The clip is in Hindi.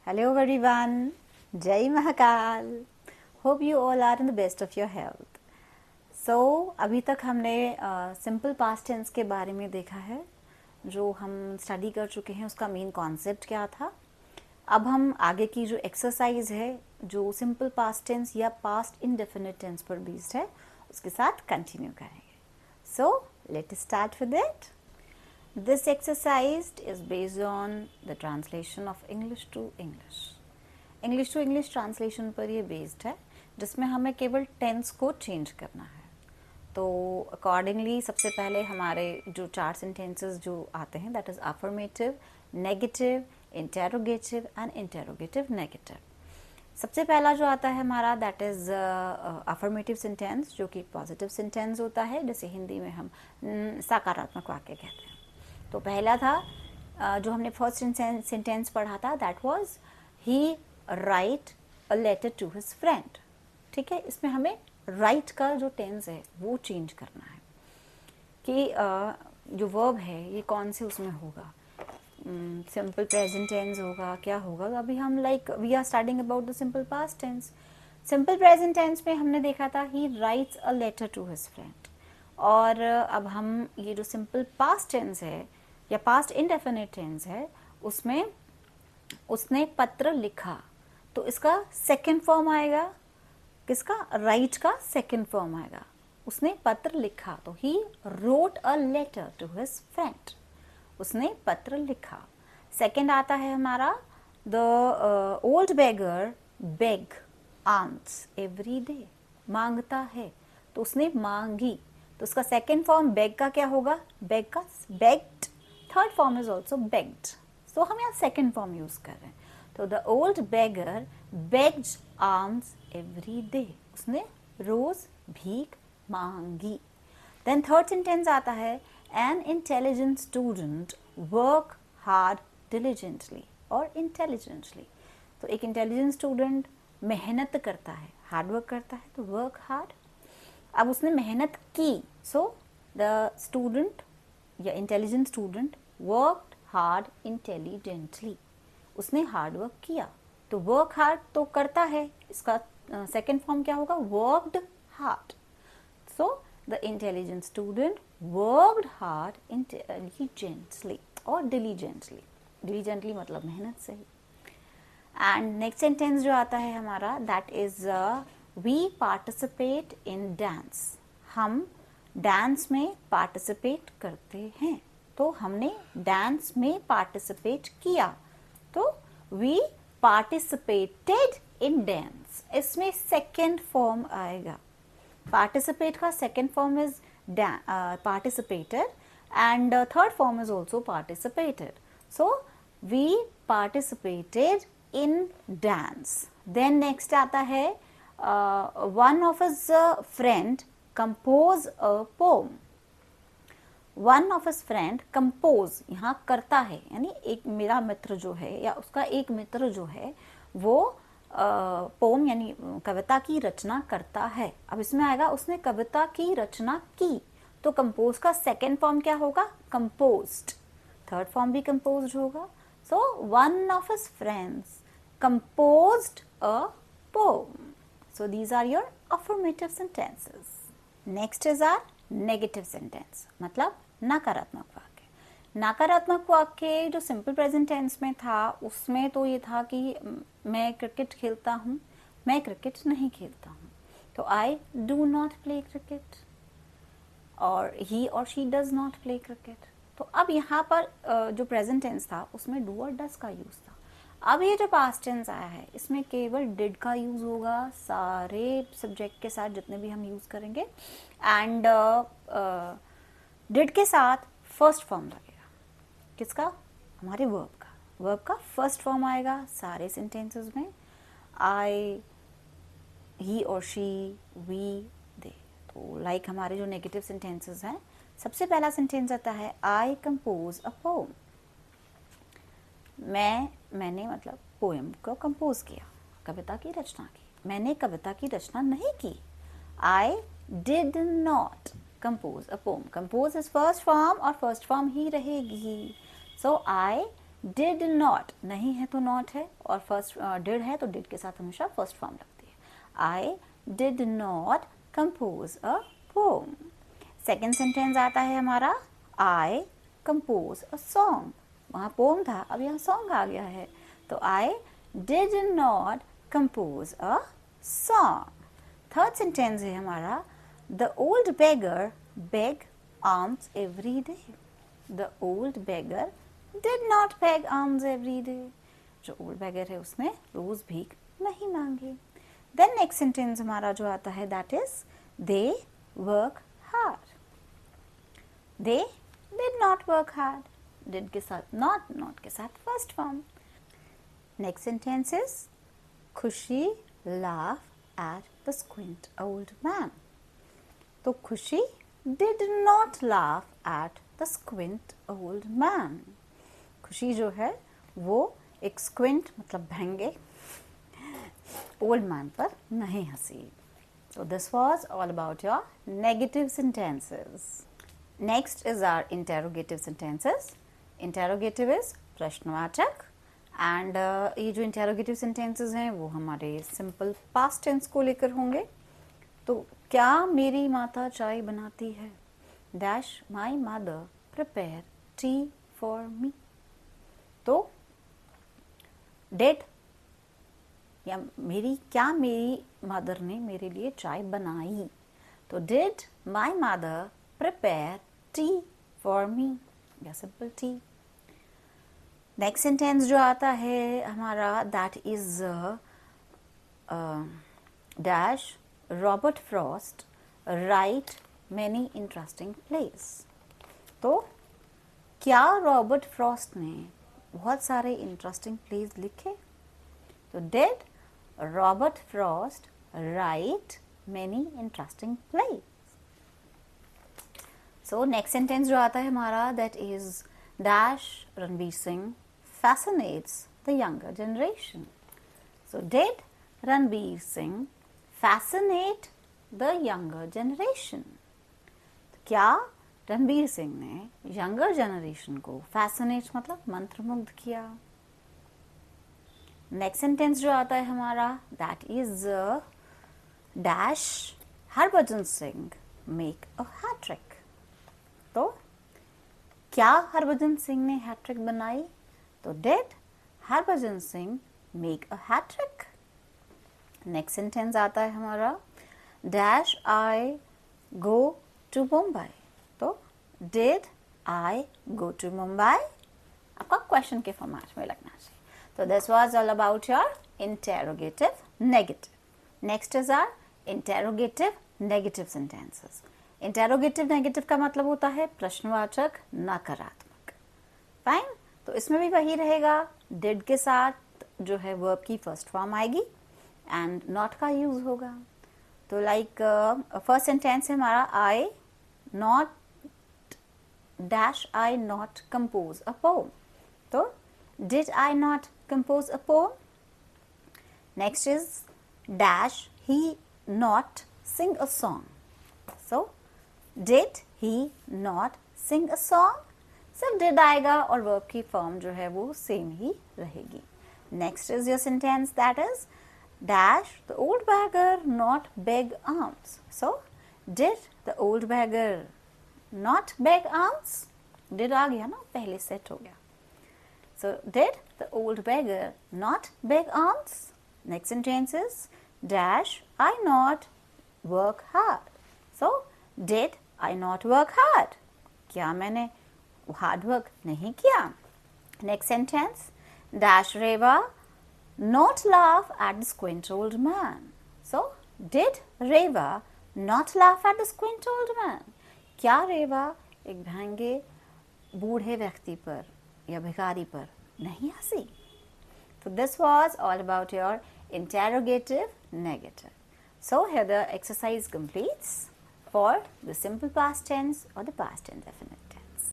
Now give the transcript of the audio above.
Hello everyone, Jai Mahakal. Hope you all are in the best of your health. So अभी तक हमने सिंपल पास्ट टेंस के बारे में देखा है, जो हम स्टडी कर चुके हैं उसका मेन कॉन्सेप्ट क्या था। अब हम आगे की जो एक्सरसाइज है जो सिंपल पास्ट टेंस या पास्ट इंडेफिनिट टेंस पर बेस्ड है उसके साथ कंटिन्यू करेंगे। So let start with it. This exercise is based on the translation of English to English. English to English translation पर ये based है, जिसमें हमें केवल tense को change करना है। तो accordingly सबसे पहले हमारे जो 4 sentences जो आते हैं that is affirmative, negative, interrogative and interrogative negative. सबसे पहला जो आता है हमारा दैट इज़ अफर्मेटिव सेंटेंस, जो कि पॉजिटिव सेंटेंस होता है, जैसे हिंदी में हम सकारात्मक वाक्य कहते हैं। तो पहला था जो हमने फर्स्ट सेंटेंस पढ़ा था, that was he write a letter to his friend. ठीक है, इसमें हमें राइट का जो टेंस है वो चेंज करना है कि जो वर्ब है ये कौन से उसमें होगा, सिंपल प्रेजेंट टेंस होगा, क्या होगा। अभी हम we are studying about the simple past tense. Simple present tense में हमने देखा था he writes a letter to his friend, और अब हम ये जो सिंपल पास्ट टेंस है या पास्ट इंडेफिनिट टेंस है उसमें उसने पत्र लिखा, तो इसका सेकंड फॉर्म आएगा किसका, राइट का सेकंड फॉर्म आएगा। उसने पत्र लिखा तो he wrote a letter to his friend, उसने पत्र लिखा। सेकंड आता है हमारा द ओल्ड बेगर बेग आंट्स एवरी डे, मांगता है तो उसने मांगी, तो उसका सेकंड फॉर्म बेग का क्या होगा, बेग का begged. Third form is also begged, so हम यहाँ सेकंड फॉर्म यूज कर रहे हैं। तो the old beggar begged alms every day, उसने रोज भीख मांगी। देन थर्ड सेंटेंस आता है an intelligent student work hard diligently और इंटेलिजेंटली। तो एक इंटेलिजेंट स्टूडेंट मेहनत करता है, हार्ड वर्क करता है, तो वर्क हार्ड। अब उसने मेहनत की, सो द स्टूडेंट या intelligent student worked hard intelligently, उसने हार्ड वर्क किया। तो वर्क हार्ड तो करता है, इसका सेकंड फॉर्म क्या होगा, worked hard. So the intelligent student worked hard intelligently और डिलीजेंटली, डिलीजेंटली मतलब मेहनत से ही। एंड नेक्स्ट सेंटेंस जो आता है हमारा that is we participate in dance, हम डांस में पार्टिसिपेट करते हैं, तो हमने डांस में पार्टिसिपेट किया, तो वी पार्टिसिपेटेड इन डांस। इसमें सेकेंड फॉर्म आएगा, पार्टिसिपेट का second form is participated and third form is also participated. So we participated in dance. Then next आता है one of his friend compose a poem. One of his friend compose यहाँ करता है, यानी एक मेरा मित्र जो है या उसका एक मित्र जो है वो पोम यानी कविता की रचना करता है। अब इसमें आएगा उसने कविता की रचना की, तो कंपोज का सेकेंड फॉर्म क्या होगा, कंपोज्ड। थर्ड फॉर्म भी कंपोज्ड होगा। So one of his friends composed a poem. So these are your affirmative sentences. Next is our negative sentence, मतलब नकारात्मक वाक्य। नकारात्मक वाक्य जो सिंपल प्रेजेंट टेंस में था उसमें तो ये था कि मैं क्रिकेट खेलता हूँ, मैं क्रिकेट नहीं खेलता हूँ, तो I do not play cricket, और ही और she does not play cricket. तो अब यहाँ पर जो प्रेजेंट टेंस था उसमें डू और डज का यूज था। अब ये जो पास्ट टेंस आया है इसमें केवल डिड का यूज होगा सारे सब्जेक्ट के साथ जितने भी हम यूज करेंगे, एंड डिड के साथ फर्स्ट फॉर्म लगेगा किसका, हमारे वर्ब का फर्स्ट फॉर्म आएगा सारे सेंटेंसेस में, आई, ही और शी, वी, दे। तो लाइक हमारे जो नेगेटिव सेंटेंसेस हैं, सबसे पहला सेंटेंस आता है आई कंपोज अ पोम, मैंने मतलब पोएम को कंपोज किया, कविता की रचना की। मैंने कविता की रचना नहीं की, आई did not compose a pome. Compose is first form और फर्स्ट फॉर्म ही रहेगी, सो आई डिड नॉट, नहीं है तो नॉट है, और फर्स्ट डिड है तो डिड के साथ हमेशा फर्स्ट फॉर्म लगती है. I did not compose a poem. Second sentence आता है हमारा, आई कंपोज अ सॉन्ग. वहाँ पोम था, अब यहाँ सॉन्ग आ गया है, तो I did not compose a song. Third sentence है हमारा, the old beggar beg alms every day. The old beggar did not beg alms every day. जो ओल्ड बेगर है उसने रोज भीख नहीं मांगी. देन नेक्स्ट सेंटेंस हमारा जो आता है that is they work hard. They did not work hard. Did के साथ नॉट, नॉट के साथ first form. Next sentence is खुशी laugh at the squint old man. तो खुशी did not laugh at the squint old man. खुशी जो है वो एक squint मतलब भंगे old man पर नहीं हंसी. So this was all about your negative sentences. Next is our interrogative sentences. Interrogative is प्रश्नवाचक, and ये जो interrogative sentences हैं वो हमारे simple past tense को लेकर होंगे. तो क्या मेरी माता चाय बनाती है? Dash my mother prepare T for me. तो डिड या क्या मेरी मदर ने मेरे लिए चाय बनाई? तो did my mother prepare T for me, या सिंपल टी. नेक्स्ट सेंटेंस जो आता है हमारा that is dash Robert Frost right many interesting place. तो क्या रॉबर्ट फ्रॉस्ट ने बहुत सारे इंटरेस्टिंग प्लेस लिखे? तो did Robert Frost right many interesting place. So next sentence जो आता है हमारा that is dash Ranveer Singh fascinates the younger generation. So did Ranveer Singh fascinate the younger generation. क्या रणबीर सिंह ने यंगर जनरेशन को fascinate मतलब मंत्रमुग्ध किया? नेक्स्ट सेंटेंस जो आता है हमारा that is dash Harbhajan Singh make a hattrick. तो क्या हरभजन सिंह ने हैट्रिक बनाई? तो did Harbhajan Singh make a hattrick. Next sentence आता है हमारा dash I go to Mumbai. तो did I go to Mumbai आपका क्वेश्चन के फॉर्मेट में लगना चाहिए. तो this was all about your interrogative negative. Next is are interrogative negative sentences. Interrogative negative का मतलब होता है प्रश्नवाचक नकारात्मक. फाइन. तो इसमें भी वही रहेगा, डिड के साथ जो है वर्ब की फर्स्ट फॉर्म आएगी एंड नॉट का यूज होगा. तो लाइक फर्स्ट सेंटेंस है हमारा I not dash I not compose a poem. तो did I not compose a poem. Next is dash he not sing a song. So did he not sing a song. सिर्फ डिड आएगा और वर्ब की फॉर्म जो है वो सेम ही रहेगी. Next is your sentence that is dash the old beggar not beg alms. So did the old beggar not beg alms? Did आ गया ना, पहले सेट हो गया. So did the old beggar not beg alms? Next sentence is dash I not work hard. So did I not work hard? क्या मैंने हार्ड वर्क नहीं किया? Next sentence dash Reva not laugh at the squint old man. So did Reva not laugh at the squint old man? क्या रेवा एक भंगे बूढ़े व्यक्ति पर या भिखारी पर नहीं हंसी? So this was all about your interrogative negative. So here the exercise completes for the simple past tense or the past indefinite.